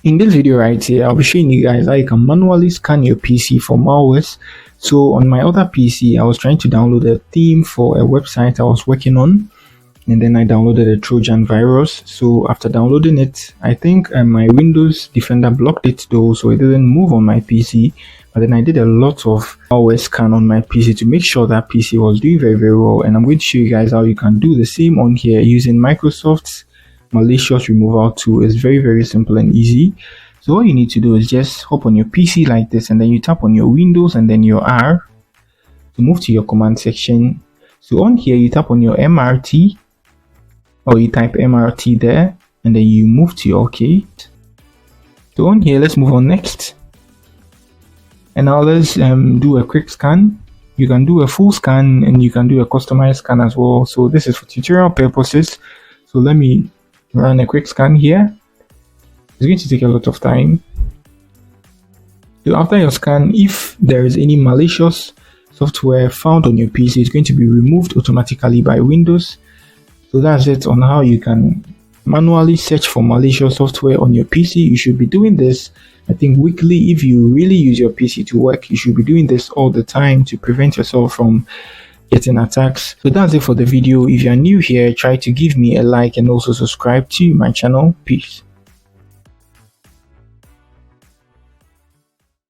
In this video right here, I'll be showing you guys how you can manually scan your PC for malwares. So on my other PC, I was trying to download a theme for a website I was working on, and then I downloaded a Trojan virus. So after downloading it, I think my Windows Defender blocked it though, so it didn't move on my PC. But then I did a lot of malware scan on my PC to make sure that PC was doing very well, and I'm going to show you guys how you can do the same on here using Microsoft's malicious removal tool. Is very simple and easy. So all you need to do is just hop on your PC like this, and then you tap on your Windows and then your R to move to your command section. So on here you tap on your MRT, or you type MRT there, and then you move to your OK. So on here, let's move on next, and now let's do a quick scan. You can do a full scan and you can do a customized scan as well. So this is for tutorial purposes, so let me run a quick scan here. It's going to take a lot of time. So after your scan, if there is any malicious software found on your PC, it's going to be removed automatically by Windows. So that's it on how you can manually search for malicious software on your PC. You should be doing this, I think, weekly. If you really use your PC to work, you should be doing this all the time to prevent yourself from getting attacks. So that's it for the video. If you are new here, try to give me a like and also subscribe to my channel. Peace.